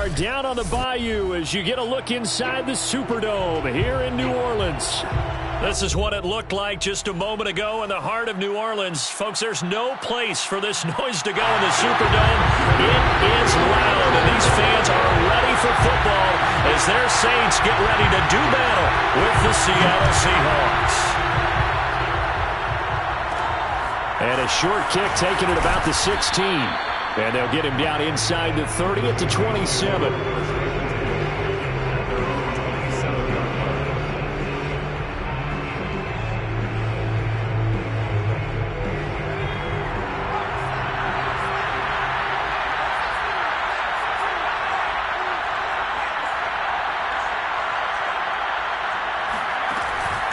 are down on the bayou as you get a look inside the Superdome here in New Orleans. This is what it looked like just a moment ago in the heart of New Orleans. Folks, there's no place for this noise to go in the Superdome. It is loud, and these fans are ready for football as their Saints get ready to do battle with the Seattle Seahawks. And a short kick taken at about the 16. And they'll get him down inside the 30 at the 27.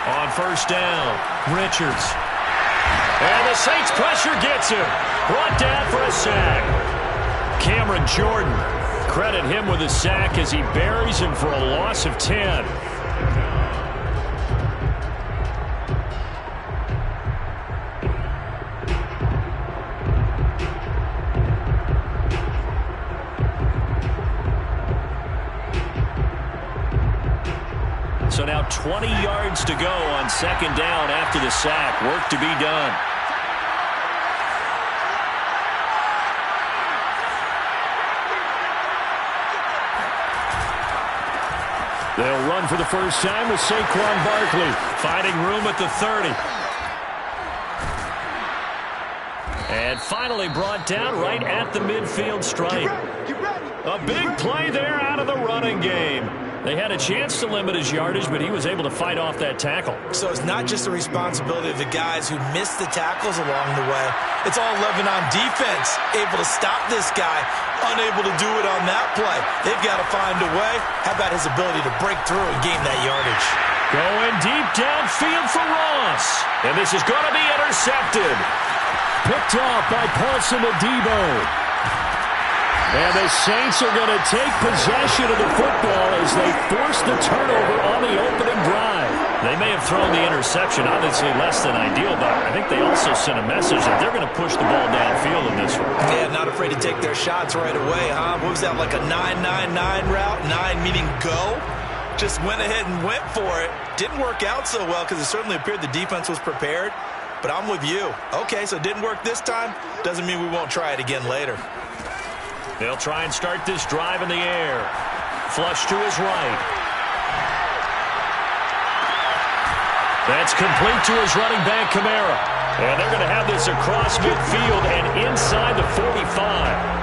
On first down, Richards. And the Saints pressure gets him. Brought down for a sack. Cameron Jordan, credit him with a sack as he buries him for a loss of 10. So now 20 yards to go on second down after the sack. Work to be done. They'll run for the first time with Saquon Barkley, finding room at the 30. And finally brought down right at the midfield stripe. A big play there out of the running game. They had a chance to limit his yardage, but he was able to fight off that tackle. So it's not just the responsibility of the guys who missed the tackles along the way. It's all Lebanon defense, able to stop this guy, unable to do it on that play. They've got to find a way. How about his ability to break through and gain that yardage? Going deep downfield for Ross. And this is going to be intercepted. Picked off by Paulson Adebo. And the Saints are going to take possession of the football as they force the turnover on the opening drive. They may have thrown the interception, obviously less than ideal, but I think they also sent a message that they're going to push the ball downfield in this one. Yeah, not afraid to take their shots right away, huh? What was that, like a 9-9-9 route? 9 meaning go? Just went ahead and went for it. Didn't work out so well because it certainly appeared the defense was prepared. But I'm with you. Okay, so it didn't work this time. Doesn't mean we won't try it again later. They'll try and start this drive in the air. Flush to his right. That's complete to his running back, Kamara. And they're going to have this across midfield and inside the 45.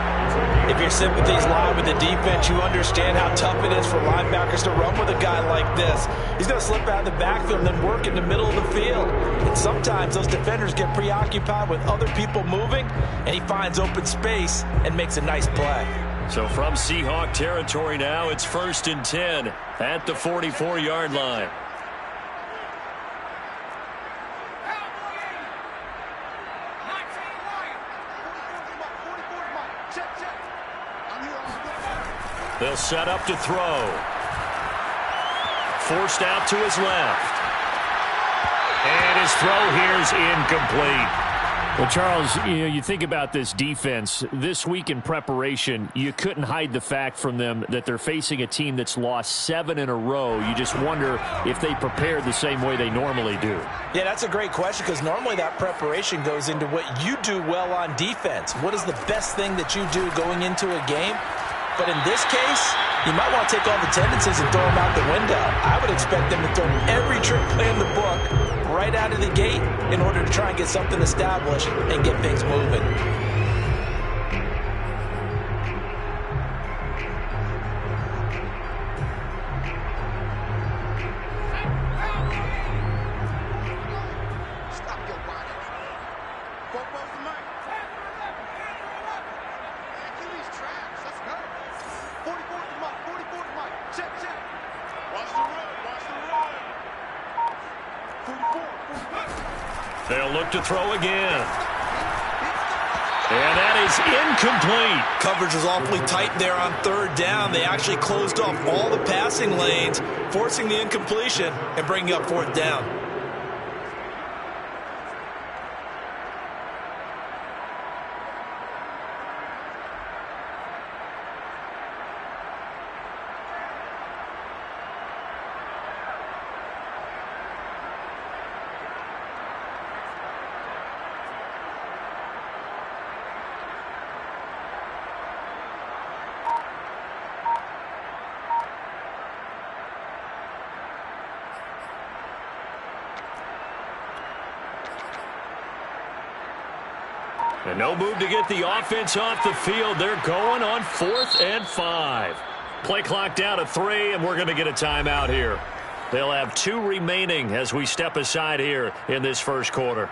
If your sympathies lie with the defense, you understand how tough it is for linebackers to run with a guy like this. He's going to slip out of the backfield and then work in the middle of the field. And sometimes those defenders get preoccupied with other people moving, and he finds open space and makes a nice play. So from Seahawk territory now, it's 1st and 10 at the 44-yard line. They'll set up to throw. Forced out to his left. And his throw here is incomplete. Well, Charles, you think about this defense. This week in preparation, you couldn't hide the fact from them that they're facing a team that's lost 7 in a row. You just wonder if they prepared the same way they normally do. Yeah, that's a great question because normally that preparation goes into what you do well on defense. What is the best thing that you do going into a game? But in this case, you might want to take all the tendencies and throw them out the window. I would expect them to throw every trick play in the book right out of the gate in order to try and get something established and get things moving. They'll look to throw again. And that is incomplete. Coverage was awfully tight there on 3rd down. They actually closed off all the passing lanes, forcing the incompletion and bringing up 4th down. And no move to get the offense off the field. They're going on 4th and 5. Play clock down to 3, and we're going to get a timeout here. They'll have 2 remaining as we step aside here in this first quarter.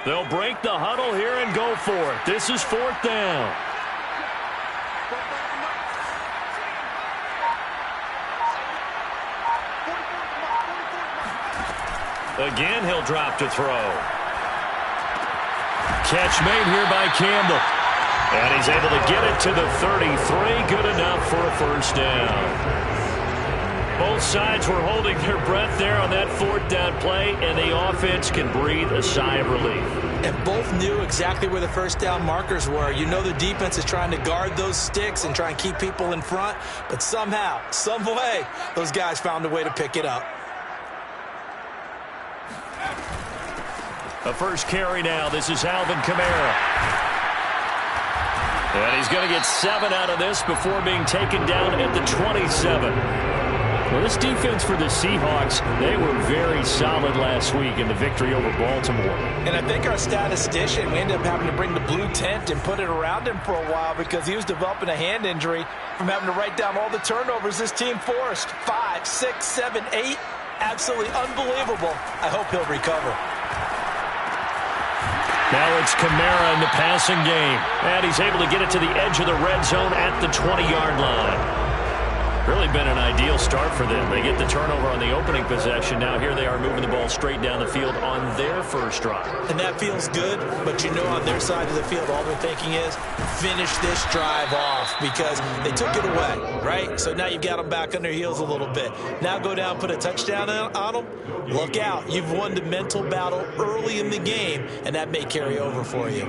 They'll break the huddle here and go for it. This is 4th down. Again, he'll drop to throw. Catch made here by Campbell. And he's able to get it to the 33. Good enough for a first down. Both sides were holding their breath there on that 4th down play, and the offense can breathe a sigh of relief. And both knew exactly where the first down markers were. You know the defense is trying to guard those sticks and try and keep people in front, but somehow, some way, those guys found a way to pick it up. A first carry now. This is Alvin Kamara. And he's going to get 7 out of this before being taken down at the 27. Well, this defense for the Seahawks, they were very solid last week in the victory over Baltimore. And I think our statistician, we ended up having to bring the blue tent and put it around him for a while because he was developing a hand injury from having to write down all the turnovers this team forced. 5, 6, 7, 8. Absolutely unbelievable. I hope he'll recover. Now it's Kamara in the passing game. And he's able to get it to the edge of the red zone at the 20-yard line. Really been an ideal start for them. They get the turnover on the opening possession. Now here they are moving the ball straight down the field on their first drive. And that feels good, but you know on their side of the field all they're thinking is finish this drive off because they took it away, right? So now you've got them back on their heels a little bit. Now go down, put a touchdown on them. Look out. You've won the mental battle early in the game, and that may carry over for you.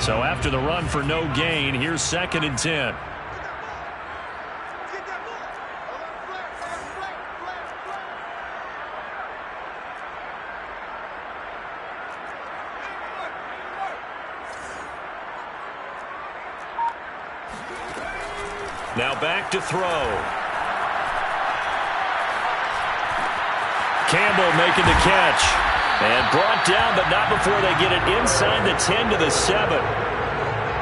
So after the run for no gain, here's 2nd and 10. Now back to throw. Campbell making the catch. And brought down, but not before they get it inside the 10 to the 7.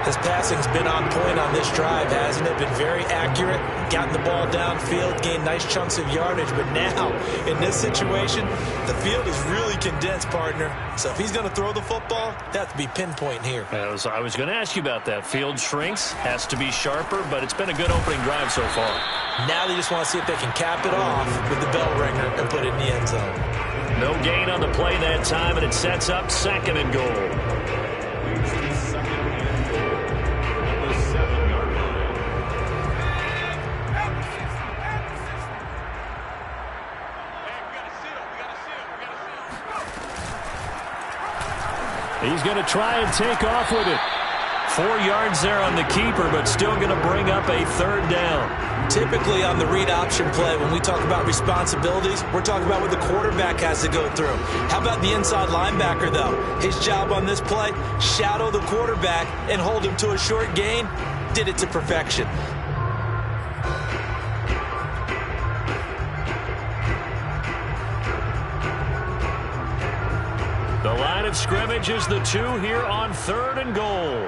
His passing's been on point on this drive, hasn't it? Been very accurate, gotten the ball downfield, gained nice chunks of yardage. But now, in this situation, the field is really condensed, partner. So if he's going to throw the football, that has to be pinpoint here. I was going to ask you about that. Field shrinks, has to be sharper, but it's been a good opening drive so far. Now they just want to see if they can cap it off with the bell ringer and put it in the end zone. No gain on the play that time, and it sets up 2nd and goal. He's going to try and take off with it. 4 yards there on the keeper, but still going to bring up a 3rd down. Typically on the read option play, when we talk about responsibilities, we're talking about what the quarterback has to go through. How about the inside linebacker, though? His job on this play, shadow the quarterback and hold him to a short gain. Did it to perfection. The line of scrimmage is the 2 here on 3rd and goal.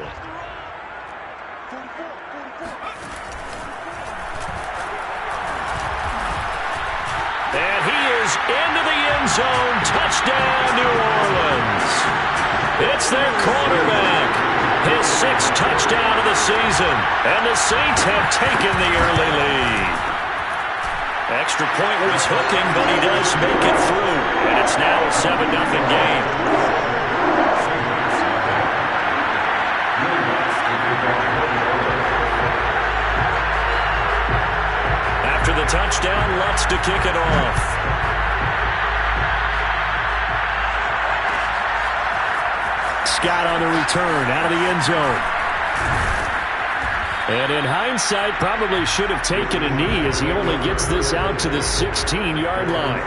And he is into the end zone. Touchdown, New Orleans. It's their quarterback. His 6th touchdown of the season. And the Saints have taken the early lead. Extra point was hooking, but he does make it through. And it's now a 7-0 game. After the the touchdown, Lutz to kick it off. Scott on the return out of the end zone. And in hindsight, probably should have taken a knee as he only gets this out to the 16-yard line.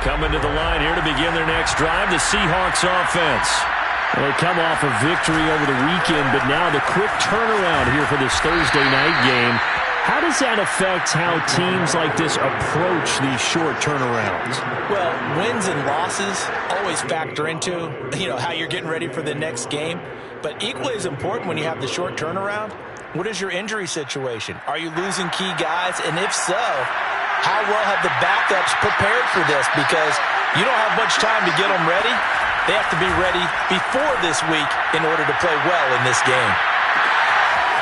Coming to the line here to begin their next drive, the Seahawks offense. Well, they come off a victory over the weekend, but now the quick turnaround here for this Thursday night game. How does that affect how teams like this approach these short turnarounds? Well, wins and losses always factor into, how you're getting ready for the next game. But equally as important when you have the short turnaround, what is your injury situation? Are you losing key guys? And if so, how well have the backups prepared for this? Because you don't have much time to get them ready. They have to be ready before this week in order to play well in this game.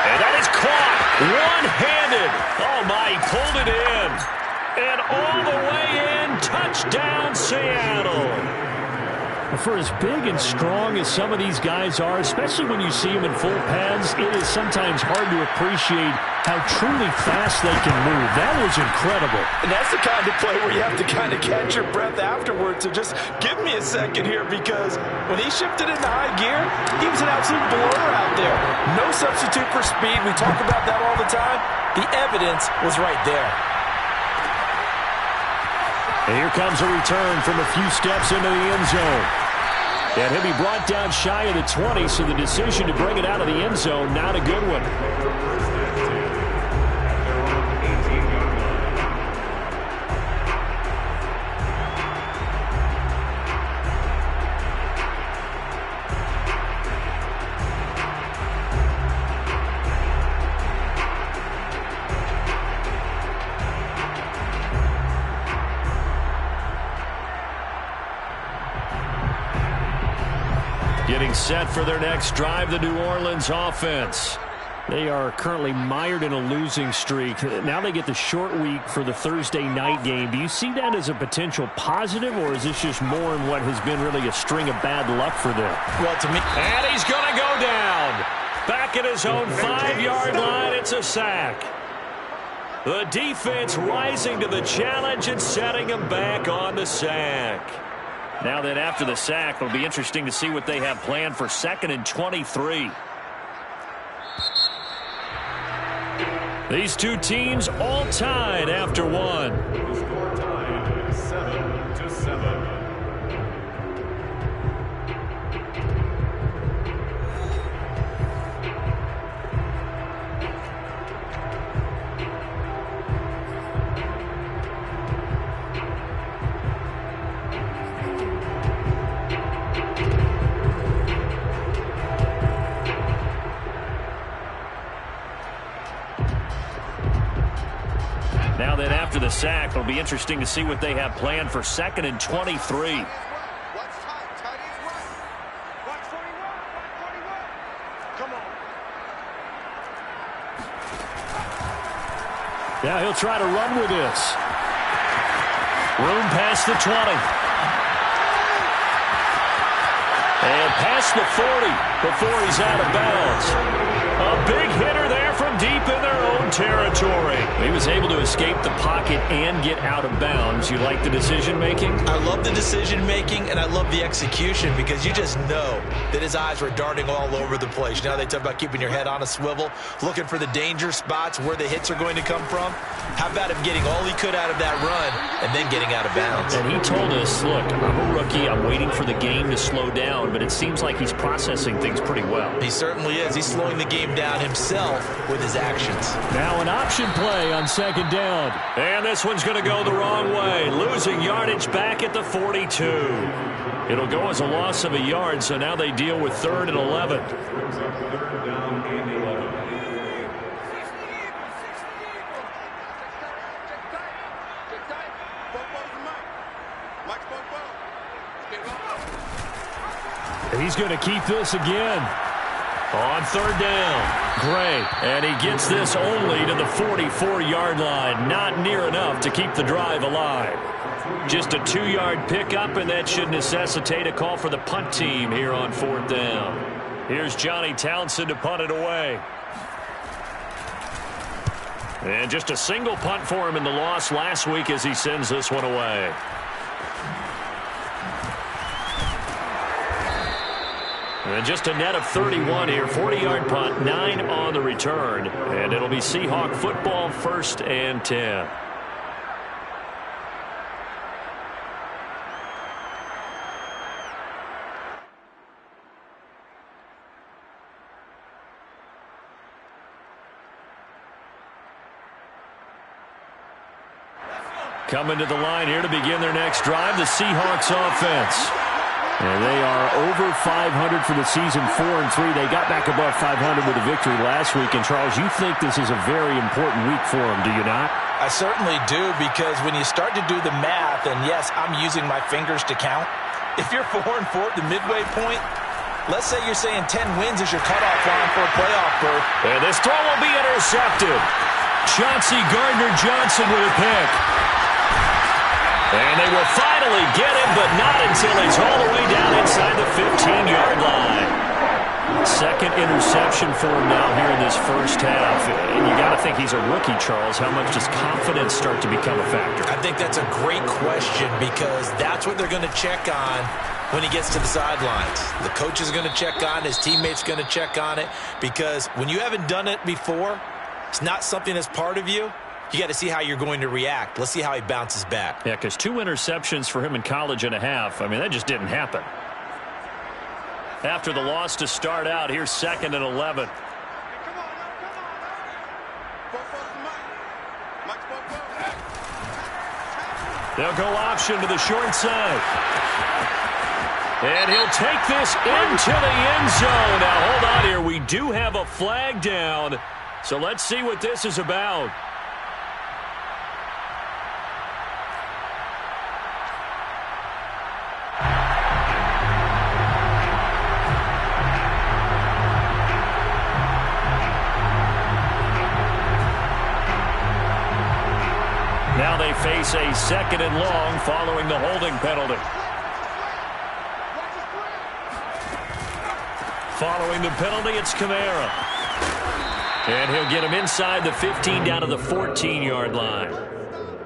And that is caught one-handed. Oh, my, he pulled it in. And all the way in, touchdown Seattle. For as big and strong as some of these guys are, especially when you see them in full pads, it is sometimes hard to appreciate how truly fast they can move. That was incredible. And that's the kind of play where you have to kind of catch your breath afterwards. So just give me a second here, because when he shifted into high gear, he was an absolute blur out there. No substitute for speed. We talk about that all the time. The evidence was right there. And here comes a return from a few steps into the end zone. And he'll be brought down shy of the 20, so the decision to bring it out of the end zone, not a good one. Getting set for their next drive, the New Orleans offense. They are currently mired in a losing streak. Now they get the short week for the Thursday night game. Do you see that as a potential positive, or is this just more in what has been really a string of bad luck for them? Well, to me... And he's going to go down. Back at his own 5-yard line, it's a sack. The defense rising to the challenge and setting him back on the sack. Now that after the sack, it'll be interesting to see what they have planned for 2nd and 23. These two teams all tied after one. Score time 7-7. Now that after the sack, it'll be interesting to see what they have planned for 2nd and 23. Now he'll try to run with this. Room past the 20. And past the 40 before he's out of bounds. A big hitter there from deep in their own territory. He was able to escape the pocket and get out of bounds. You like the decision-making? I love the decision-making, and I love the execution, because you just know that his eyes were darting all over the place. You know, they talk about keeping your head on a swivel, looking for the danger spots, where the hits are going to come from. How about him getting all he could out of that run and then getting out of bounds? And he told us, look, I'm a rookie. I'm waiting for the game to slow down, but it seems like he's processing things pretty well. He certainly is. He's slowing the game down himself with his actions. Now an option play on 2nd down. And this one's going to go the wrong way. Losing yardage back at the 42. It'll go as a loss of a yard, so now they deal with 3rd and 11. He's going to keep this again. On third down. Great. And he gets this only to the 44-yard line. Not near enough to keep the drive alive. Just a 2-yard pickup, and that should necessitate a call for the punt team here on fourth down. Here's Johnny Townsend to punt it away. And just a single punt for him in the loss last week as he sends this one away. And just a net of 31 here. 40-yard punt, 9 on the return. And it'll be Seahawk football, 1st and 10. Coming to the line here to begin their next drive, the Seahawks offense. And they are over 500 for the season, 4-3. They got back above 500 with a victory last week. And, Charles, you think this is a very important week for them, do you not? I certainly do, because when you start to do the math, and, yes, I'm using my fingers to count. If you're 4-4 at the midway point, let's say you're saying 10 wins is your cutoff line for a playoff berth. And this throw will be intercepted. Chauncey Gardner-Johnson with a pick. And they will finally get him, but not until he's all the way down inside the 15-yard line. Second interception for him now here in this first half. And you got to think he's a rookie, Charles. How much does confidence start to become a factor? I think that's a great question, because that's what they're going to check on when he gets to the sidelines. The coach is going to check on, his teammates going to check on it, because when you haven't done it before, it's not something that's part of you. You got to see how you're going to react. Let's see how he bounces back. Yeah, because 2 interceptions for him in college and a half. I mean, that just didn't happen. After the loss to start out, here's 2nd and 11. They'll go option to the short side. And he'll take this into the end zone. Now, hold on here. We do have a flag down. So let's see what this is about. Now they face a 2nd and long following the holding penalty. Following the penalty, it's Kamara. And he'll get him inside the 15 down to the 14-yard line.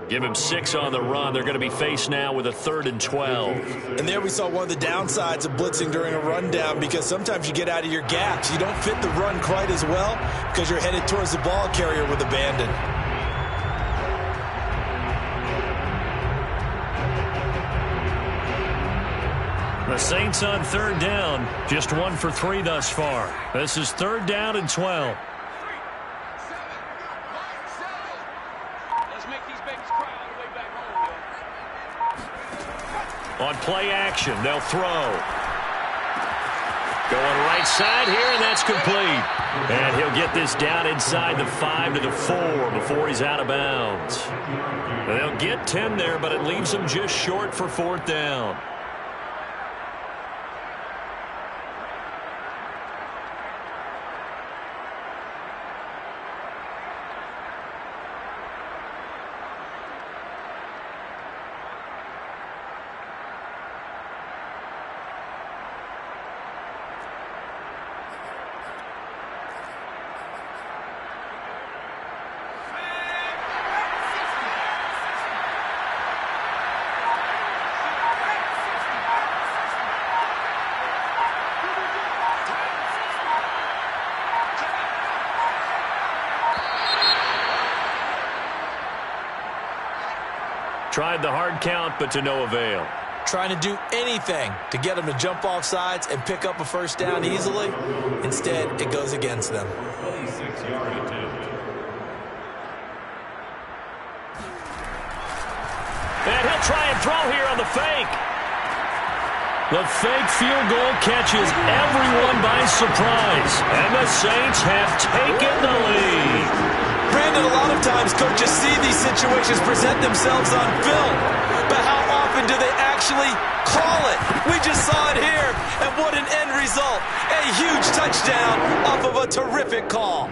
Give him 6 on the run. They're going to be faced now with a 3rd and 12. And there we saw one of the downsides of blitzing during a rundown, because sometimes you get out of your gaps. You don't fit the run quite as well because you're headed towards the ball carrier with abandon. The Saints on 3rd down, just 1 for 3 thus far. This is 3rd down and 12. Let's make these babies cry on the way back home, yo. On play action, they'll throw. Going right side here, and that's complete. And he'll get this down inside the 5 to the 4 before he's out of bounds. They'll get 10 there, but it leaves them just short for 4th down. Tried the hard count, but to no avail. Trying to do anything to get them to jump off sides and pick up a 1st down easily. Instead, it goes against them. 26-yard attempt. And he'll try and throw here on the fake. The fake field goal catches everyone by surprise. And the Saints have taken the lead. Brandon, a lot of times coaches see these situations present themselves on film, but how often happen? Do they actually call it? We just saw it here, and what an end result. A huge touchdown off of a terrific call.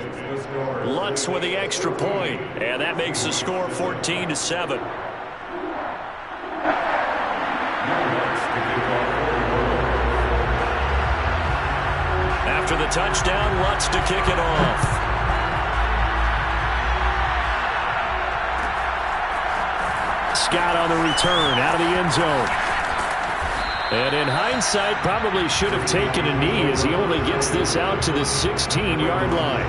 Lutz with the extra point, and that makes the score 14-7. After the touchdown, Lutz to kick it off. Scott on the return out of the end zone. And in hindsight, probably should have taken a knee as he only gets this out to the 16-yard line.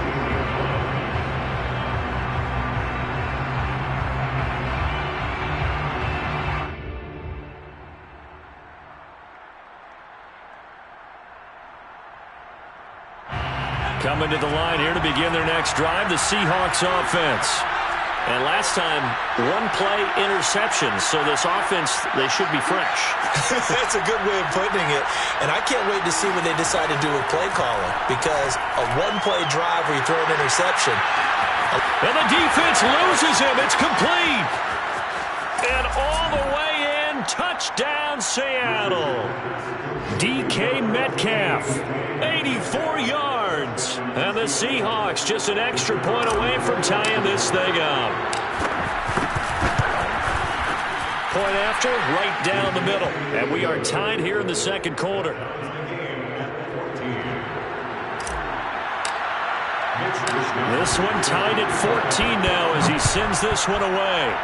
Coming to the line here to begin their next drive, the Seahawks offense. And last time, one play interception, so this offense, they should be fresh. That's a good way of putting it. And I can't wait to see what they decide to do with play calling, because a one-play drive where you throw an interception. And the defense loses him. It's complete. And all the way in, touchdown Seattle. DK Metcalf, 84 yards. And the Seahawks just an extra point away from tying this thing up. Point after, right down the middle. And we are tied here in the second quarter. This one tied at 14 now as he sends this one away.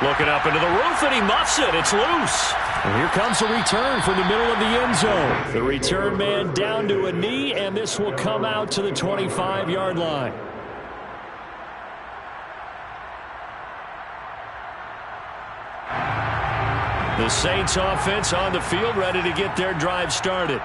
Looking up into the roof, and he muffs it. It's loose. And here comes a return from the middle of the end zone. The return man down to a knee, and this will come out to the 25-yard line. The Saints offense on the field, ready to get their drive started.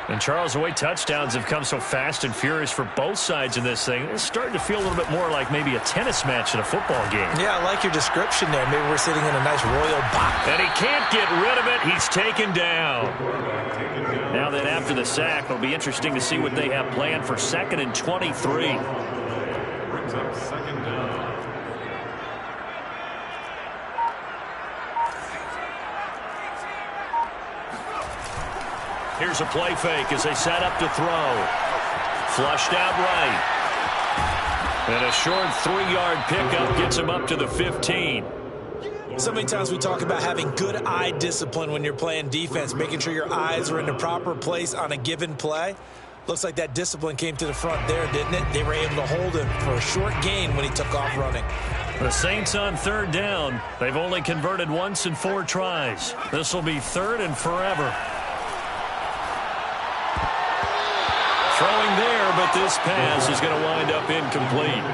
And Charles, the way touchdowns have come so fast and furious for both sides in this thing, it's starting to feel a little bit more like maybe a tennis match in a football game. Yeah, I like your description there. Maybe we're sitting in a nice royal box. And he can't get rid of it. He's taken down. Now then, after the sack, it'll be interesting to see what they have planned for 2nd and 23. Brings up 2nd down. Here's a play fake as they set up to throw. Flushed out right. And a short 3-yard pickup gets him up to the 15. So many times we talk about having good eye discipline when you're playing defense, making sure your eyes are in the proper place on a given play. Looks like that discipline came to the front there, didn't it? They were able to hold him for a short gain when he took off running. The Saints on 3rd down. They've only converted once in 4 tries. This will be 3rd and forever. Throwing there, but this pass is going to wind up incomplete.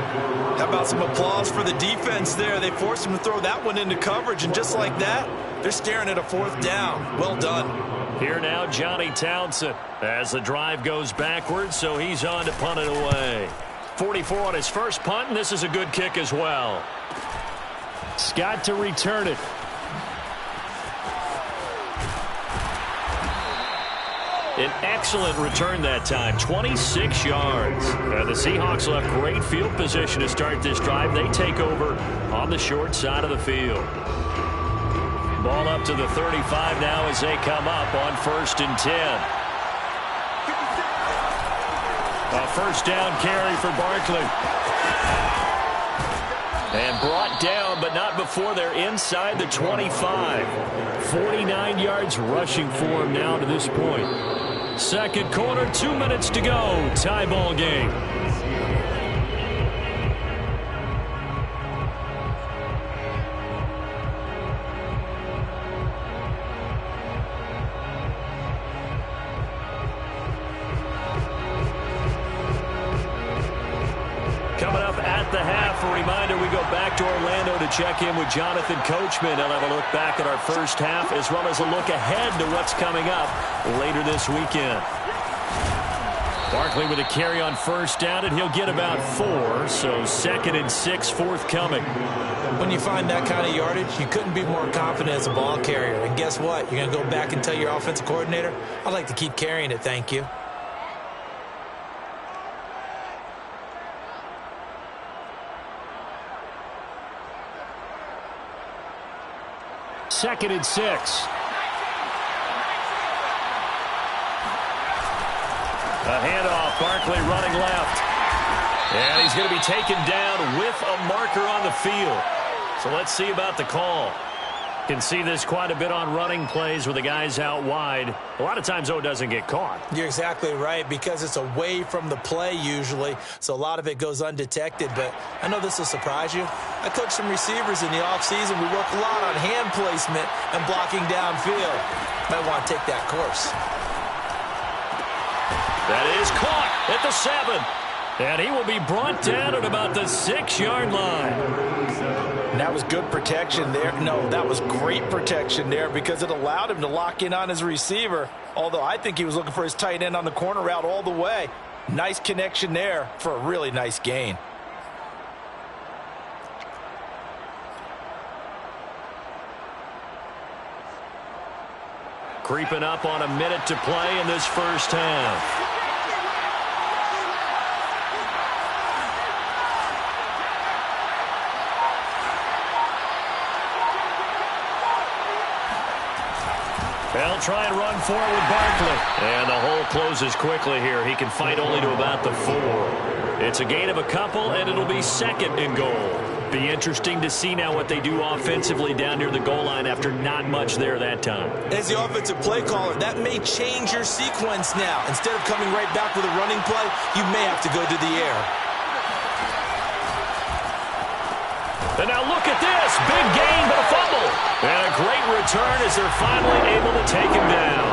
How about some applause for the defense there? They forced him to throw that one into coverage, and just like that, they're staring at a 4th down. Well done. Here now, Johnny Townsend, as the drive goes backwards, so he's on to punt it away. 44 on his first punt, and this is a good kick as well. Scott to return it. An excellent return that time, 26 yards. The Seahawks will have great field position to start this drive. They take over on the short side of the field. Ball up to the 35 now as they come up on 1st and 10. A first down carry for Barkley. And brought down, but not before they're inside the 25. 49 yards rushing for him now to this point. Second quarter, 2 minutes to go. Tie ball game. Coming up at the half, a reminder, we go back to Orlando to check in with Jonathan Coachman. He'll have a look back at our first half as well as a look ahead to what's coming up later this weekend. Barkley with a carry on first down, and he'll get about 4, so 2nd and 6 forthcoming. When you find that kind of yardage, you couldn't be more confident as a ball carrier. And guess what? You're going to go back and tell your offensive coordinator, I'd like to keep carrying it, thank you. 2nd and 6. A handoff, Barkley running left. And he's going to be taken down with a marker on the field. So let's see about the call. Can see this quite a bit on running plays with the guys out wide. A lot of times, though, it doesn't get caught. You're exactly right, because it's away from the play usually, so a lot of it goes undetected. But I know this will surprise you. I coach some receivers in the offseason. We work a lot on hand placement and blocking downfield. Might want to take that course. That is caught at the 7. And he will be brought down at about the 6-yard line. That was good protection there. No, that was great protection there, because it allowed him to lock in on his receiver. Although I think he was looking for his tight end on the corner route all the way. Nice connection there for a really nice gain. Creeping up on a minute to play in this first half. They'll try and run forward with Barkley. And the hole closes quickly here. He can fight only to about the 4. It's a gain of a couple, and it'll be 2nd and goal. Be interesting to see now what they do offensively down near the goal line after not much there that time. As the offensive play caller, that may change your sequence now. Instead of coming right back with a running play, you may have to go to the air. And now look at this. Big gain, but a fumble. And a great return as they're finally able to take him down.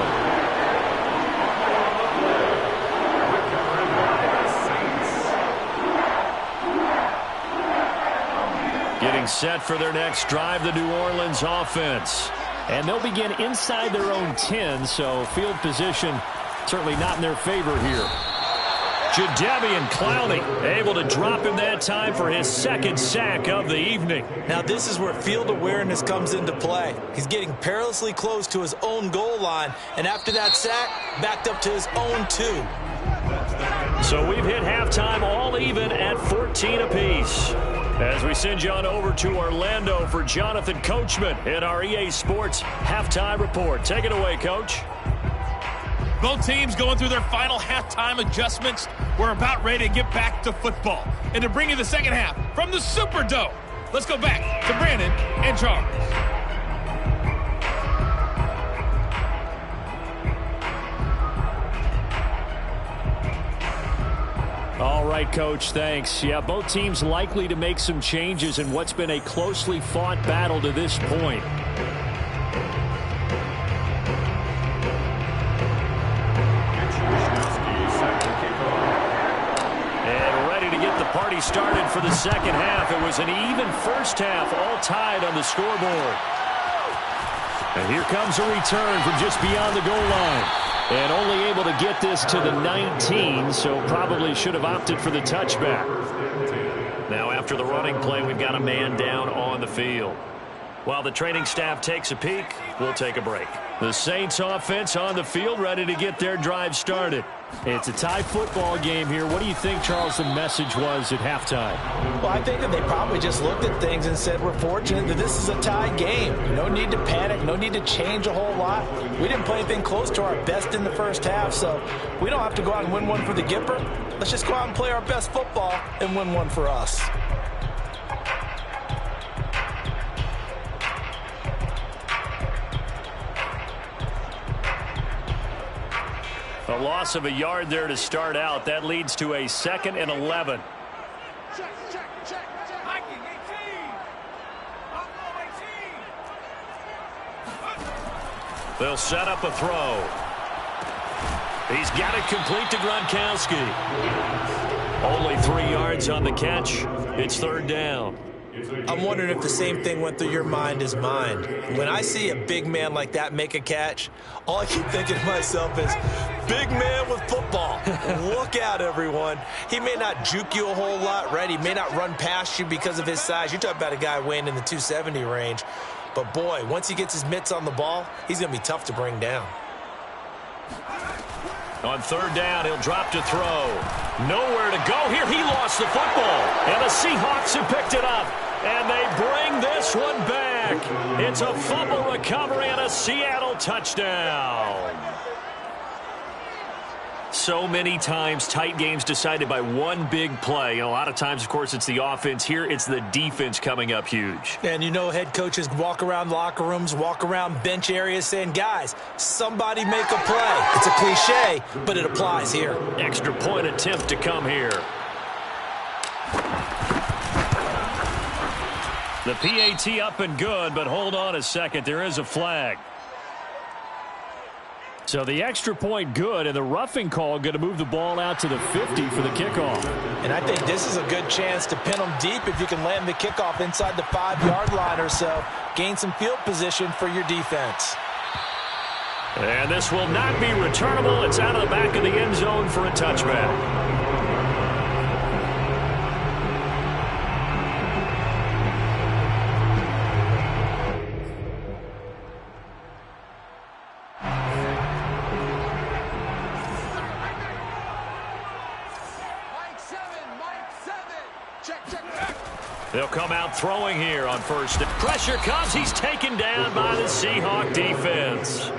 Getting set for their next drive, the New Orleans offense. And they'll begin inside their own 10, so field position certainly not in their favor here. Jadeveon Clowney able to drop him that time for his 2nd sack of the evening. Now this is where field awareness comes into play. He's getting perilously close to his own goal line, and after that sack, backed up to his own 2. So we've hit halftime all even at 14 apiece. As we send you on over to Orlando for Jonathan Coachman in our EA Sports Halftime Report. Take it away, Coach. Both teams going through their final halftime adjustments. We're about ready to get back to football. And to bring you the second half from the Superdome, let's go back to Brandon and Charles. All right, Coach, thanks. Yeah, both teams likely to make some changes in what's been a closely fought battle to this point. Party started for the second half. It was an even first half, all tied on the scoreboard. And here comes a return from just beyond the goal line. And only able to get this to the 19, so probably should have opted for the touchback. Now after the running play, we've got a man down on the field. While the training staff takes a peek, we'll take a break. The Saints offense on the field, ready to get their drive started. It's a tie football game here. What do you think, Charles, the message was at halftime? Well, I think that they probably just looked at things and said, we're fortunate that this is a tie game. No need to panic, no need to change a whole lot. We didn't play anything close to our best in the first half, so we don't have to go out and win one for the Gipper. Let's just go out and play our best football and win one for us. A loss of a yard there to start out. That leads to a 2nd and 11. Check. Hiking 18. They'll set up a throw. He's got it complete to Gronkowski. Only 3 yards on the catch. It's 3rd down. I'm wondering if the same thing went through your mind as mine. When I see a big man like that make a catch, all I keep thinking to myself is, big man with football. Look out, everyone. He may not juke you a whole lot, right? He may not run past you because of his size. You're talking about a guy weighing in the 270 range. But, boy, once he gets his mitts on the ball, he's going to be tough to bring down. On 3rd down, he'll drop to throw. Nowhere to go here. He lost the football. And the Seahawks have picked it up. And they bring this one back. It's a fumble recovery and a Seattle touchdown. So many times tight games decided by one big play. A lot of times, of course, it's the offense. Here, it's the defense coming up huge. And you know head coaches walk around locker rooms, walk around bench areas saying, guys, somebody make a play. It's a cliche, but it applies here. Extra point attempt to come here. The PAT up and good, but hold on a second. There is a flag. So the extra point good, and the roughing call going to move the ball out to the 50 for the kickoff. And I think this is a good chance to pin them deep if you can land the kickoff inside the 5-yard line or so. Gain some field position for your defense. And this will not be returnable. It's out of the back of the end zone for a touchback. They'll come out throwing here on first. Pressure comes. He's taken down by the Seahawk defense.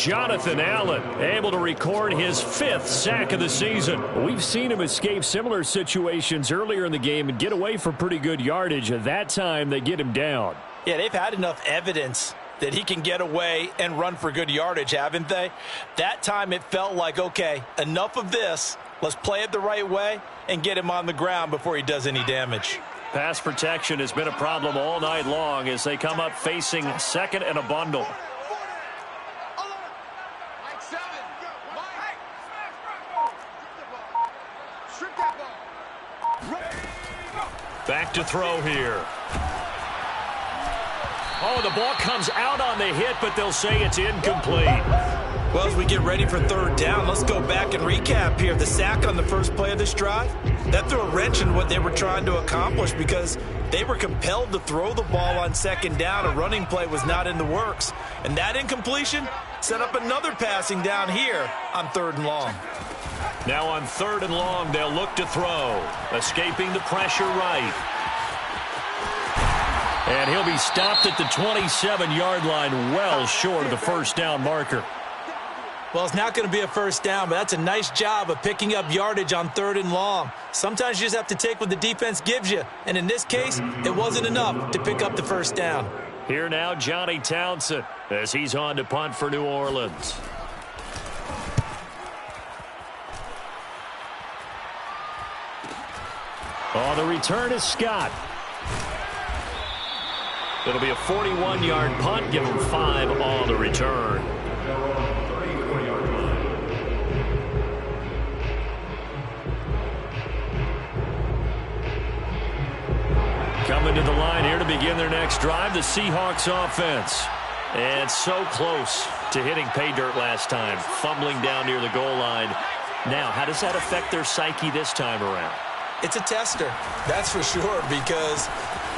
Jonathan Allen able to record his 5th sack of the season. We've seen him escape similar situations earlier in the game and get away for pretty good yardage. At that time, they get him down. Yeah, they've had enough evidence that he can get away and run for good yardage, haven't they? That time it felt like, okay, enough of this. Let's play it the right way and get him on the ground before he does any damage. Pass protection has been a problem all night long as they come up facing second and a bundle. Back to throw here. Oh, the ball comes out on the hit, but they'll say it's incomplete. Well, as we get ready for third down, let's go back and recap here. The sack on the first play of this drive, that threw a wrench in what they were trying to accomplish because they were compelled to throw the ball on second down. A running play was not in the works. And that incompletion set up another passing down here on third and long. Now on third and long, they'll look to throw. Escaping the pressure right. And he'll be stopped at the 27-yard line, well short of the first down marker. Well, it's not going to be a first down, but that's a nice job of picking up yardage on third and long. Sometimes you just have to take what the defense gives you. And in this case, it wasn't enough to pick up the first down. Here now, Johnny Townsend, as he's on to punt for New Orleans. On the return is Scott. It'll be a 41-yard punt. Give him 5 on the return. Coming to the line here to begin their next drive, the Seahawks offense. And so close to hitting pay dirt last time, fumbling down near the goal line. Now, how does that affect their psyche this time around? It's a tester, that's for sure, because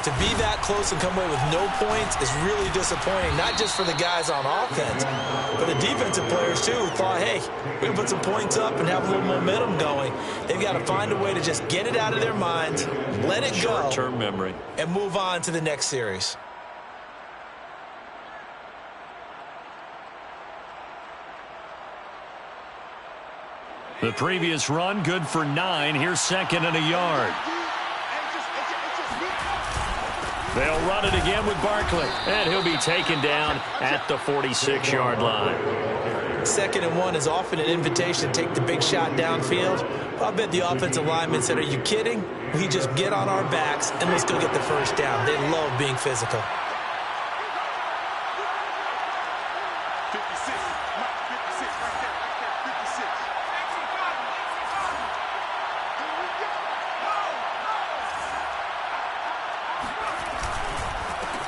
to be that close and come away with no points is really disappointing, not just for the guys on offense, but the defensive players, too, who thought, hey, we can put some points up and have a little momentum going. They've got to find a way to just get it out of their minds, let it go, short-term memory, and move on to the next series. The previous run, good for 9. Here's second and a yard. They'll run it again with Barkley, and he'll be taken down at the 46-yard line. 2nd and 1 is often an invitation to take the big shot downfield. I bet the offensive linemen said, are you kidding? We just get on our backs and let's go get the first down. They love being physical.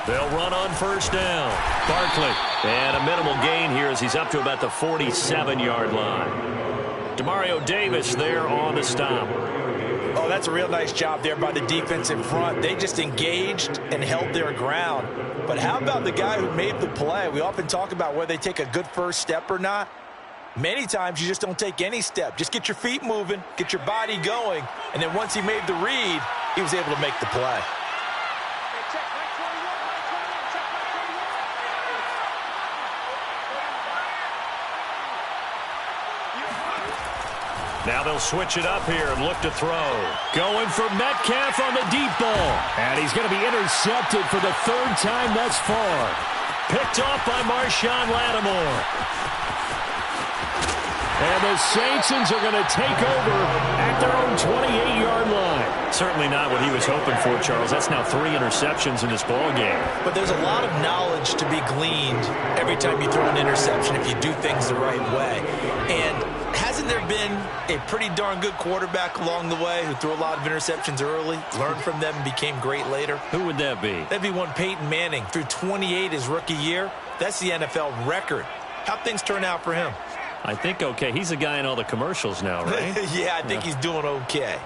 They'll run on first down. Barkley. And a minimal gain here as he's up to about the 47-yard line. Demario Davis there on the stop. Oh, that's a real nice job there by the defense in front. They just engaged and held their ground. But how about the guy who made the play? We often talk about whether they take a good first step or not. Many times you just don't take any step. Just get your feet moving, get your body going, and then once he made the read, he was able to make the play. Now they'll switch it up here and look to throw. Going for Metcalf on the deep ball. And he's going to be intercepted for the third time thus far. Picked off by Marshawn Lattimore. And the Saints are going to take over at their own 28-yard line. Certainly not what he was hoping for, Charles. That's now 3 interceptions in this ball game. But there's a lot of knowledge to be gleaned every time you throw an interception if you do things the right way. And hasn't there been a pretty darn good quarterback along the way who threw a lot of interceptions early, learned from them, and became great later? Who would that be? That'd be one Peyton Manning. Threw 28 his rookie year. That's the NFL record. How'd things turn out for him? I think okay. He's a guy in all the commercials now, right? Yeah, I think he's doing okay.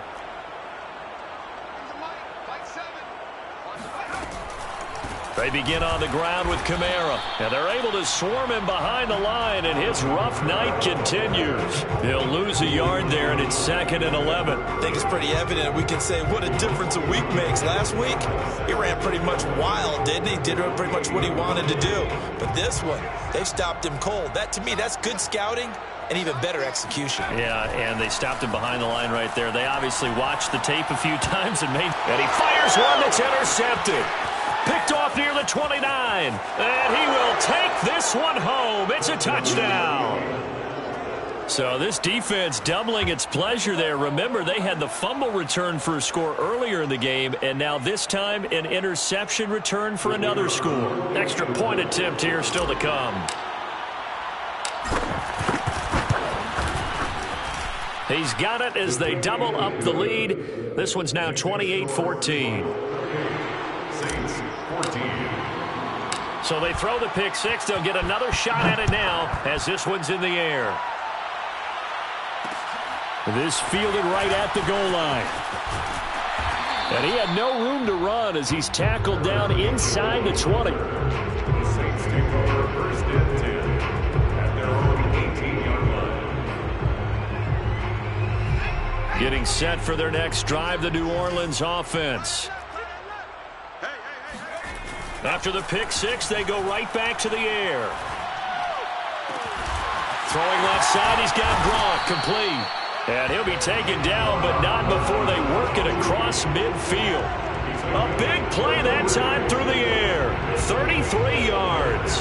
They begin on the ground with Kamara, and they're able to swarm him behind the line, and his rough night continues. He'll lose a yard there, and it's 2nd and 11. I think it's pretty evident. We can say what a difference a week makes. Last week, he ran pretty much wild, didn't he? Did pretty much what he wanted to do. But this one, they've stopped him cold. That, to me, that's good scouting and even better execution. Yeah, and they stopped him behind the line right there. They obviously watched the tape a few times and he fires one that's intercepted. Picked off near the 29, and he will take this one home. It's a touchdown. So this defense doubling its pleasure there. Remember, they had the fumble return for a score earlier in the game, and now this time an interception return for another score. Extra point attempt here still to come. He's got it as they double up the lead. This one's now 28-14. So they throw the pick six. They'll get another shot at it now as this one's in the air. This fielded right at the goal line. And he had no room to run as he's tackled down inside the 20. The Saints take over 1st and 10 at their own 18-yard line. Getting set for their next drive, the New Orleans offense. After the pick six, they go right back to the air. Throwing left side, he's got Gronk complete. And he'll be taken down, but not before they work it across midfield. A big play that time through the air. 33 yards.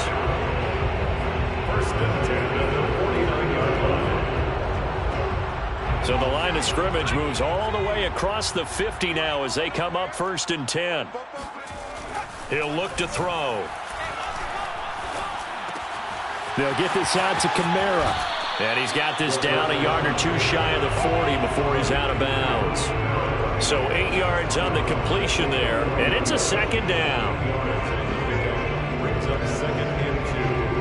1st and 10 at the 49-yard line. So the line of scrimmage moves all the way across the 50 now as they come up 1st and 10. He'll look to throw. They'll get this out to Kamara. And he's got this down a yard or two shy of the 40 before he's out of bounds. So 8 yards on the completion there, and it's a 2nd down. Brings up 2nd and 2.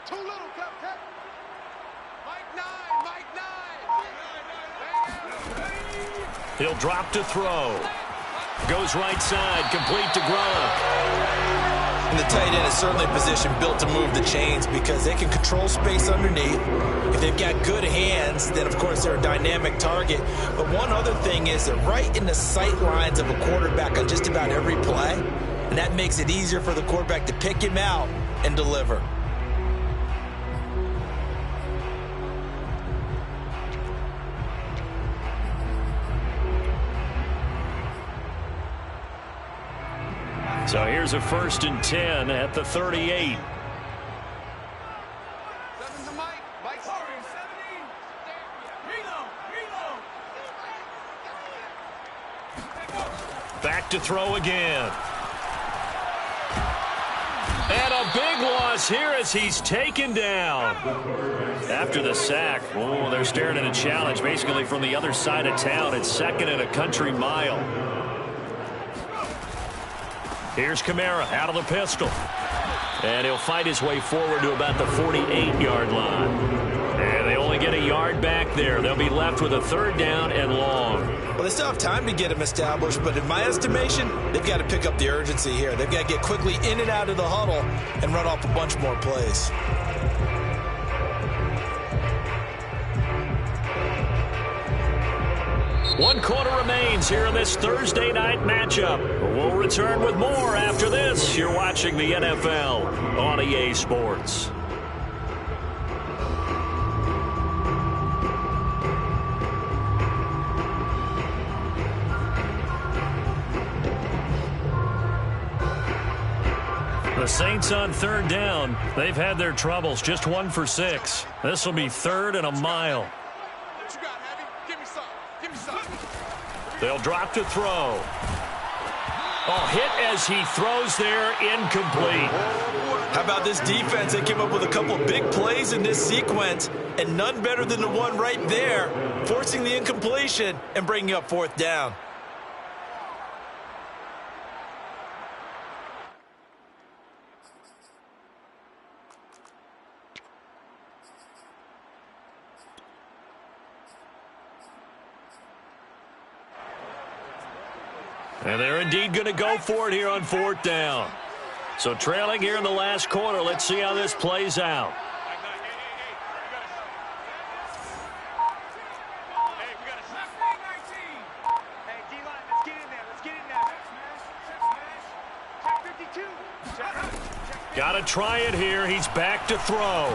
Too little, Captain. Mike 9. He'll drop to throw. Goes right side, complete to Gronk. And the tight end is certainly a position built to move the chains because they can control space underneath. If they've got good hands, then, of course, they're a dynamic target. But one other thing is they're right in the sight lines of a quarterback on just about every play. And that makes it easier for the quarterback to pick him out and deliver. So here's a 1st and 10 at the 38. 7 to Mike. Mike 17. Back to throw again. And a big loss here as he's taken down. After the sack, oh, they're staring at a challenge basically from the other side of town. It's 2nd and a country mile. Here's Kamara out of the pistol. And he'll fight his way forward to about the 48-yard line. And they only get a yard back there. They'll be left with a 3rd down and long. Well, they still have time to get him established, but in my estimation, they've got to pick up the urgency here. They've got to get quickly in and out of the huddle and run off a bunch more plays. 1 quarter remains here in this Thursday night matchup. We'll return with more after this. You're watching the NFL on EA Sports. The Saints on 3rd down. They've had their troubles. Just 1 for 6. This will be 3rd and a mile. What you got, Heavy? Give me some. Give me some. They'll drop to throw. Oh, hit as he throws there, incomplete. How about this defense? They came up with a couple big plays in this sequence, and none better than the one right there, forcing the incompletion and bringing up 4th down. And they're indeed going to go for it here on 4th down. So trailing here in the last quarter. Let's see how this plays out. Got to try it here. He's back to throw.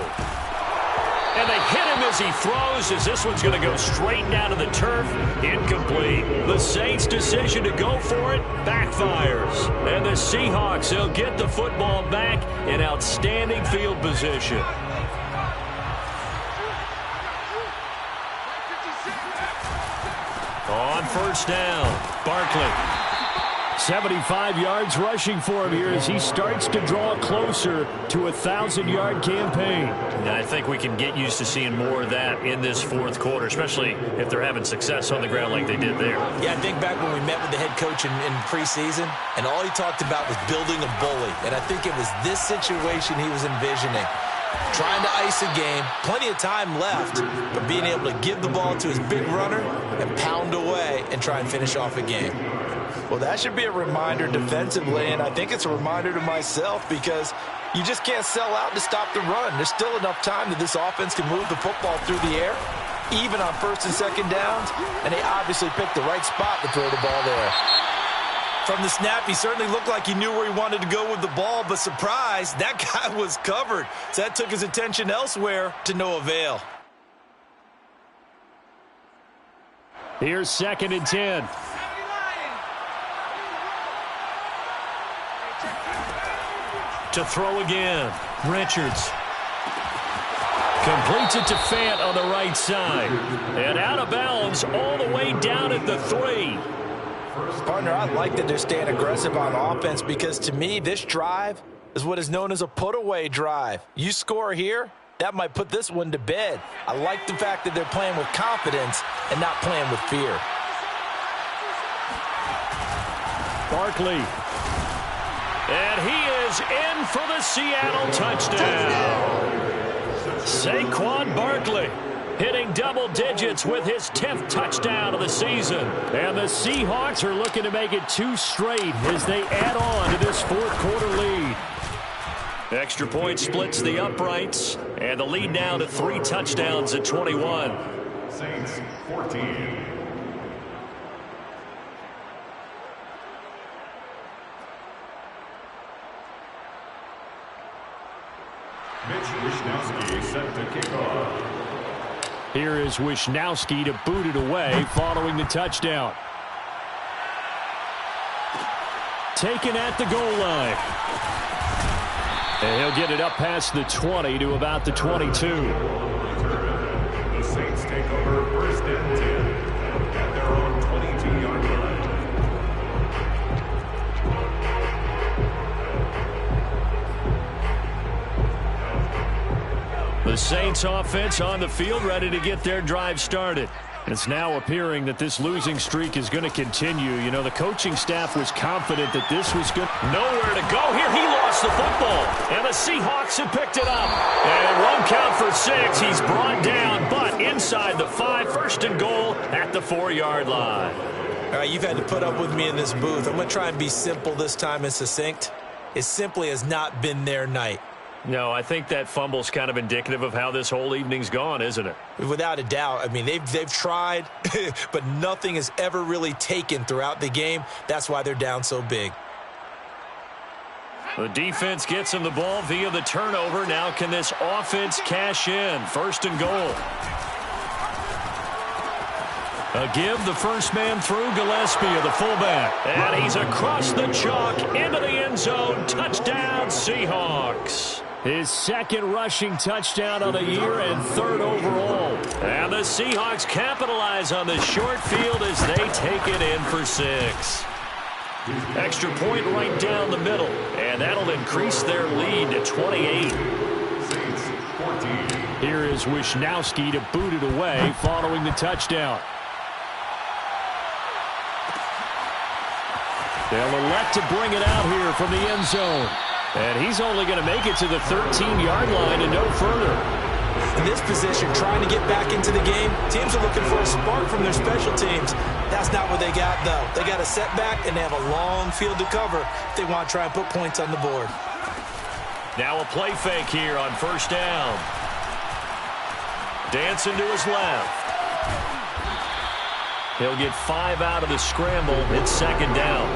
And they hit him as he throws, as this one's going to go straight down to the turf. Incomplete. The Saints' decision to go for it backfires. And the Seahawks, they'll get the football back in outstanding field position. On 1st down, Barkley. 75 yards rushing for him here as he starts to draw closer to a 1,000-yard campaign. And I think we can get used to seeing more of that in this 4th quarter, especially if they're having success on the ground like they did there. Yeah, I think back when we met with the head coach in preseason, and all he talked about was building a bully. And I think it was this situation he was envisioning. Trying to ice a game, plenty of time left, but being able to give the ball to his big runner and pound away and try and finish off a game. Well, that should be a reminder defensively, and I think it's a reminder to myself because you just can't sell out to stop the run. There's still enough time that this offense can move the football through the air, even on 1st and 2nd downs, and they obviously picked the right spot to throw the ball there. From the snap, he certainly looked like he knew where he wanted to go with the ball, but surprise, that guy was covered. So that took his attention elsewhere to no avail. Here's 2nd and 10. To throw again. Richards. Completes it to Fant on the right side. And out of bounds all the way down at the 3. Partner, I like that they're staying aggressive on offense because to me, this drive is what is known as a put-away drive. You score here, that might put this one to bed. I like the fact that they're playing with confidence and not playing with fear. Barkley. And he is in for the Seattle touchdown. Saquon Barkley hitting double digits with his 10th touchdown of the season. And the Seahawks are looking to make it 2 straight as they add on to this 4th quarter lead. Extra point splits the uprights, and the lead now to 3 touchdowns at 21. Saints 14. Set to kick off. Here is Wisnowski to boot it away following the touchdown. Taken at the goal line. And he'll get it up past the 20 to about the 22. The Saints take over 1st and 10 at their own 22-yard line. The Saints offense on the field ready to get their drive started. It's now appearing that this losing streak is going to continue. You know, the coaching staff was confident that this was good. Nowhere to go here. He lost the football. And the Seahawks have picked it up. And it won't count for 6. He's brought down, but inside the 5. 1st and goal at the 4-yard line. All right, you've had to put up with me in this booth. I'm going to try and be simple this time and succinct. It simply has not been their night. No, I think that fumble's kind of indicative of how this whole evening's gone, isn't it? Without a doubt. I mean, they've tried, but nothing has ever really taken throughout the game. That's why they're down so big. The defense gets him the ball via the turnover. Now can this offense cash in? 1st and goal. A give, the first man through, Gillespie, the fullback. And he's across the chalk into the end zone. Touchdown, Seahawks. His 2nd rushing touchdown of the year and 3rd overall. And the Seahawks capitalize on the short field as they take it in for 6. Extra point right down the middle. And that'll increase their lead to 28. Here is Wisnowski to boot it away following the touchdown. They'll elect to bring it out here from the end zone. And he's only going to make it to the 13-yard line and no further. In this position, trying to get back into the game, teams are looking for a spark from their special teams. That's not what they got, though. They got a setback, and they have a long field to cover if they want to try and put points on the board. Now a play fake here on 1st down. Dancing to his left. He'll get 5 out of the scramble. It's 2nd down.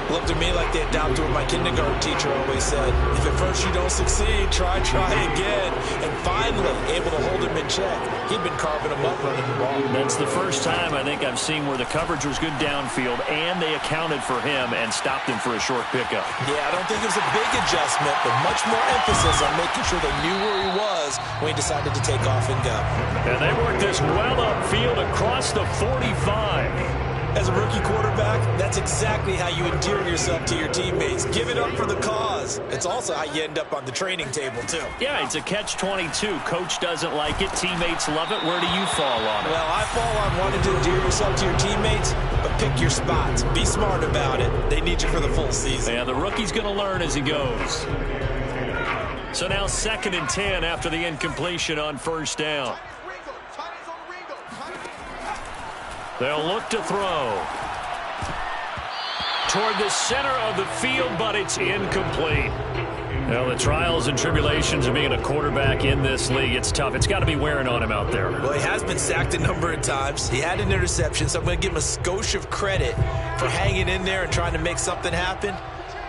Looked to me like they adopted what my kindergarten teacher always said. If at first you don't succeed, try again. And finally, able to hold him in check. He'd been carving him up running the ball. That's the first time I think I've seen where the coverage was good downfield and they accounted for him and stopped him for a short pickup. Yeah, I don't think it was a big adjustment, but much more emphasis on making sure they knew where he was when he decided to take off and go. And they worked this well upfield across the 45. As a rookie quarterback, that's exactly how you endear yourself to your teammates. Give it up for the cause. It's also how you end up on the training table, too. Yeah, it's a catch-22. Coach doesn't like it. Teammates love it. Where do you fall on it? Well, I fall on wanting to endear yourself to your teammates, but pick your spots. Be smart about it. They need you for the full season. Yeah, the rookie's going to learn as he goes. So now 2nd and 10 after the incompletion on 1st down. They'll look to throw. Toward the center of the field, but it's incomplete. Well, the trials and tribulations of being a quarterback in this league, it's tough. It's got to be wearing on him out there. Well, he has been sacked a number of times. He had an interception, so I'm going to give him a skosh of credit for hanging in there and trying to make something happen,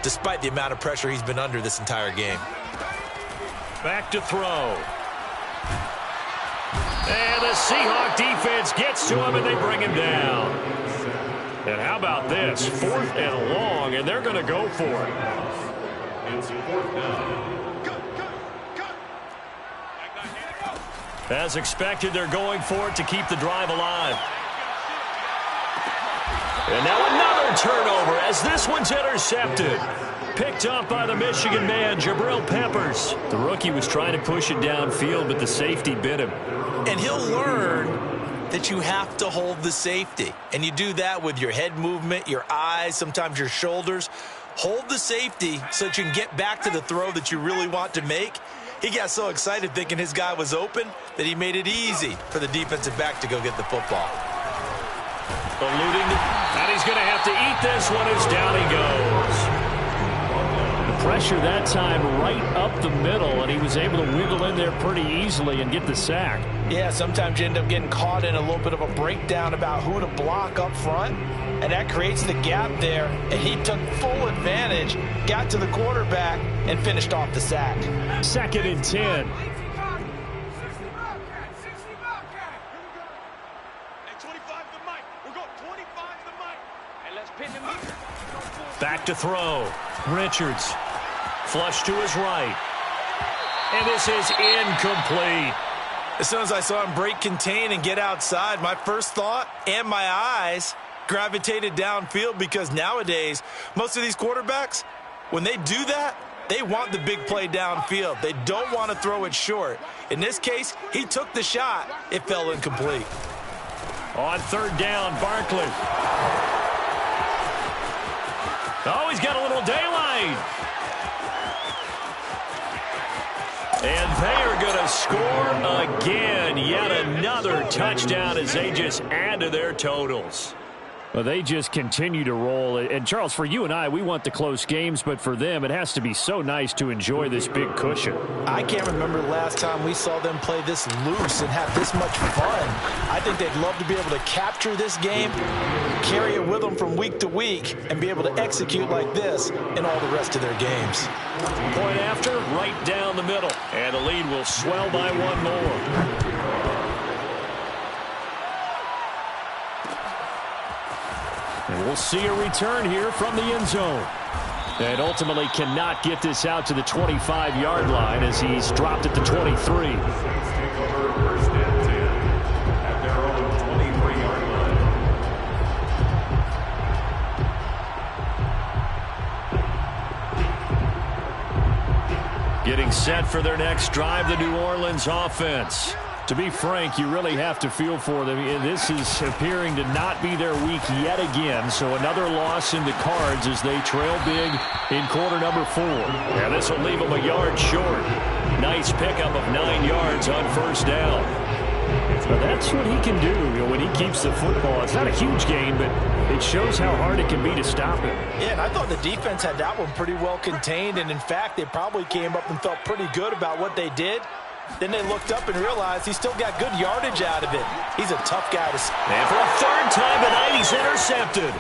despite the amount of pressure he's been under this entire game. Back to throw. And the Seahawk defense gets to him, and they bring him down. And how about this? 4th and long, and they're going to go for it. It's 4th down. As expected, they're going for it to keep the drive alive. And now another turnover as this one's intercepted. Picked up by the Michigan man, Jabril Peppers. The rookie was trying to push it downfield, but the safety bit him. And he'll learn that you have to hold the safety. And you do that with your head movement, your eyes, sometimes your shoulders. Hold the safety so that you can get back to the throw that you really want to make. He got so excited thinking his guy was open that he made it easy for the defensive back to go get the football. Alluding to, and he's going to have to eat this one as down he goes. Pressure that time right up the middle, and he was able to wiggle in there pretty easily and get the sack. Yeah, sometimes you end up getting caught in a little bit of a breakdown about who to block up front, and that creates the gap there, and he took full advantage, got to the quarterback, and finished off the sack. 2nd and 10. Back to throw. Richards. Flush to his right. And this is incomplete. As soon as I saw him break contain and get outside, my first thought and my eyes gravitated downfield, because nowadays, most of these quarterbacks, when they do that, they want the big play downfield. They don't want to throw it short. In this case, he took the shot. It fell incomplete. On 3rd down, Barkley. Oh, he's got a little daylight. And they are going to score again. Yet another touchdown as they just add to their totals. Well, they just continue to roll. And, Charles, for you and I, we want the close games, but for them, it has to be so nice to enjoy this big cushion. I can't remember the last time we saw them play this loose and have this much fun. I think they'd love to be able to capture this game, carry it with them from week to week, and be able to execute like this in all the rest of their games. Point after, right down the middle. And the lead will swell by one more. And we'll see a return here from the end zone. And ultimately cannot get this out to the 25-yard line as he's dropped at the 23. Saints take over first and 10 at their own 23-yard line. Getting set for their next drive, the New Orleans offense. To be frank, you really have to feel for them. This is appearing to not be their week yet again. So another loss in the cards as they trail big in quarter number 4. Yeah, this will leave them a yard short. Nice pickup of 9 yards on first down. But that's what he can do when he keeps the football. It's not a huge gain, but it shows how hard it can be to stop him. Yeah, and I thought the defense had that one pretty well contained. And, in fact, they probably came up and felt pretty good about what they did. Then they looked up and realized he still got good yardage out of it. He's a tough guy to... And for a third time tonight, he's intercepted.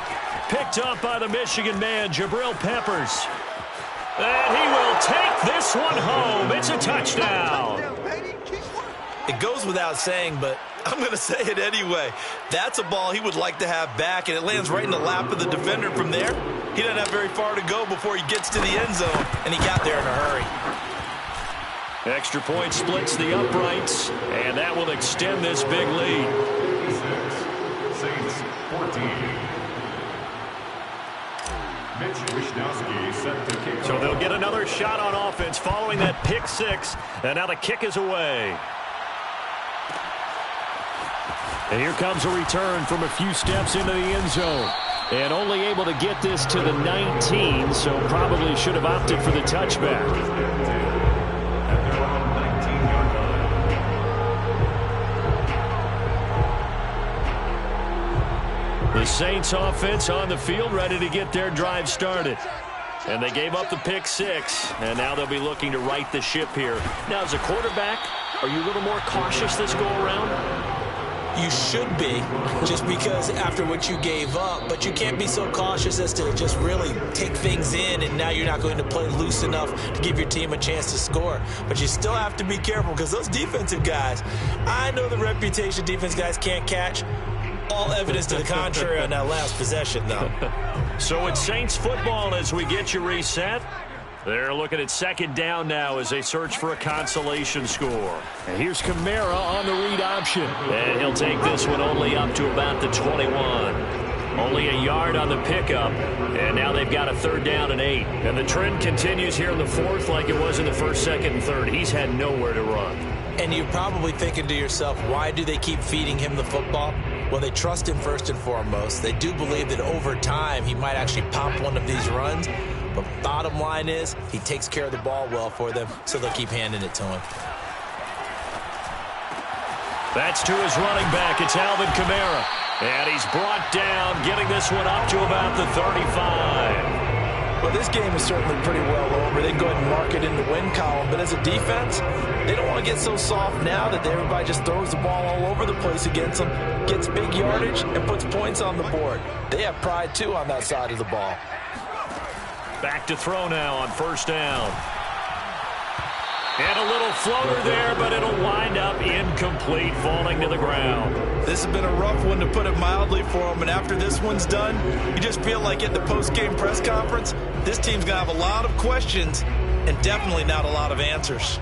Picked up by the Michigan man, Jabril Peppers. And he will take this one home. It's a touchdown. It goes without saying, but I'm going to say it anyway. That's a ball he would like to have back, and it lands right in the lap of the defender from there. He doesn't have very far to go before he gets to the end zone, and he got there in a hurry. Extra point splits the uprights, and that will extend this big lead. 56, Saints 14. Mitch Wishnowsky set to kick. So they'll get another shot on offense following that pick 6, and now the kick is away. And here comes a return from a few steps into the end zone. And only able to get this to the 19, so probably should have opted for the touchback. The Saints offense on the field ready to get their drive started. And they gave up the pick 6, and now they'll be looking to right the ship here. Now, as a quarterback, are you a little more cautious this go-around? You should be, just because after what you gave up, but you can't be so cautious as to just really take things in, and now you're not going to play loose enough to give your team a chance to score. But you still have to be careful because those defensive guys, I know the reputation defense guys can't catch. All evidence to the contrary on that last possession, though. So it's Saints football as we get you reset. They're looking at second down now as they search for a consolation score. And here's Kamara on the read option. And he'll take this one only up to about the 21. Only a yard on the pickup. And now they've got a third down and 8. And the trend continues here in the fourth like it was in the first, second, and third. He's had nowhere to run. And you're probably thinking to yourself, why do they keep feeding him the football? Well, they trust him first and foremost. They do believe that over time he might actually pop one of these runs. But bottom line is he takes care of the ball well for them, so they'll keep handing it to him. That's to his running back. It's Alvin Kamara. And he's brought down, getting this one up to about the 35. Well, this game is certainly pretty well over. They can go ahead and mark it in the win column. But as a defense, they don't want to get so soft now that everybody just throws the ball all over the place against them, gets big yardage, and puts points on the board. They have pride, too, on that side of the ball. Back to throw now on first down. And a little floater there, but it'll wind up incomplete, falling to the ground. This has been a rough one, to put it mildly, for them. And after this one's done, you just feel like at the post-game press conference, this team's going to have a lot of questions and definitely not a lot of answers.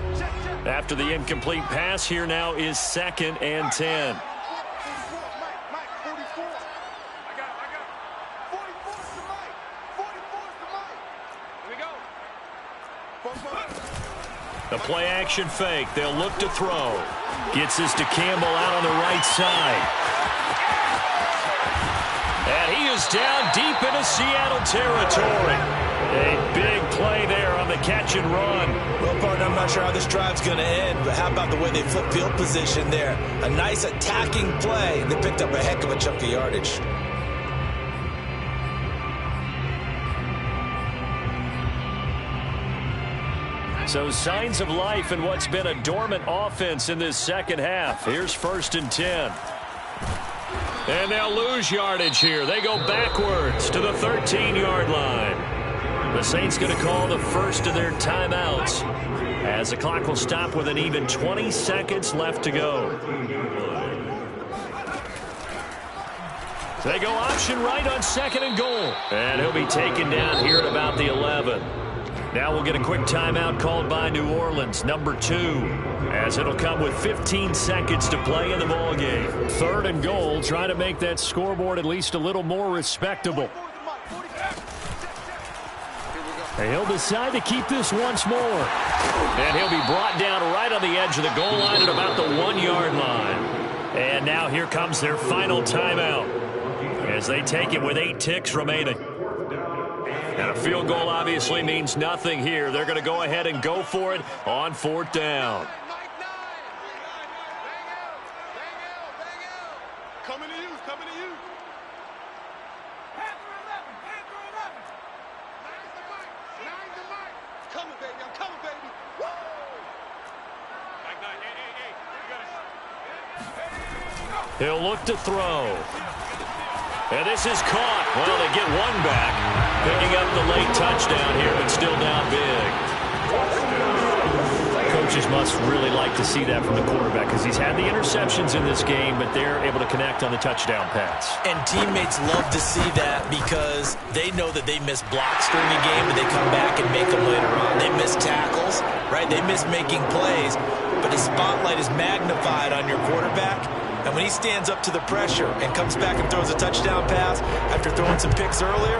After the incomplete pass, here now is 2nd and 10. The play-action fake. They'll look to throw. Gets this to Campbell out on the right side. And he is down deep into Seattle territory. A big play there on the catch and run. Well, partner, I'm not sure how this drive's going to end, but how about the way they flip field position there? A nice attacking play. They picked up a heck of a chunk of yardage. So signs of life in what's been a dormant offense in this second half. Here's 1st and 10. And they'll lose yardage here. They go backwards to the 13-yard line. The Saints going to call the first of their timeouts as the clock will stop with an even 20 seconds left to go. They go option right on 2nd and goal. And he'll be taken down here at about the 11. Now we'll get a quick timeout called by New Orleans, number 2, as it'll come with 15 seconds to play in the ballgame. 3rd and goal, trying to make that scoreboard at least a little more respectable. And he'll decide to keep this once more. And he'll be brought down right on the edge of the goal line at about the 1-yard line. And now here comes their final timeout as they take it with 8 ticks remaining. And a field goal obviously means nothing here. They're going to go ahead and go for it on 4th down. Coming to you, coming to you. Nine to Mike. Coming, baby, I'm coming, baby. Woo! He'll look to throw. And this is caught. Well, they get one back. Picking up the late touchdown here, but still down big. Coaches must really like to see that from the quarterback because he's had the interceptions in this game, but they're able to connect on the touchdown pass. And teammates love to see that because they know that they miss blocks during a game, but they come back and make them later on. They miss tackles, right? They miss making plays, but the spotlight is magnified on your quarterback. And when he stands up to the pressure and comes back and throws a touchdown pass after throwing some picks earlier,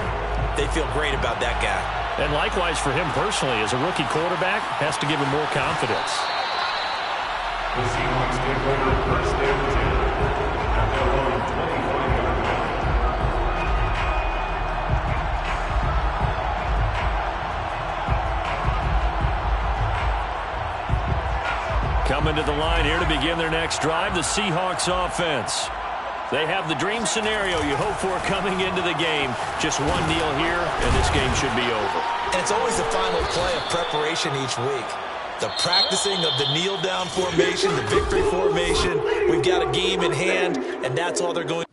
they feel great about that guy. And likewise for him personally, as a rookie quarterback, has to give him more confidence. The Seahawks take over 1st and 10 at their own 25-yard line. Coming to the line here to begin their next drive, the Seahawks offense. They have the dream scenario you hope for coming into the game. Just one kneel here, and this game should be over. And it's always the final play of preparation each week. The practicing of the kneel-down formation, the victory formation. We've got a game in hand, and that's all they're going to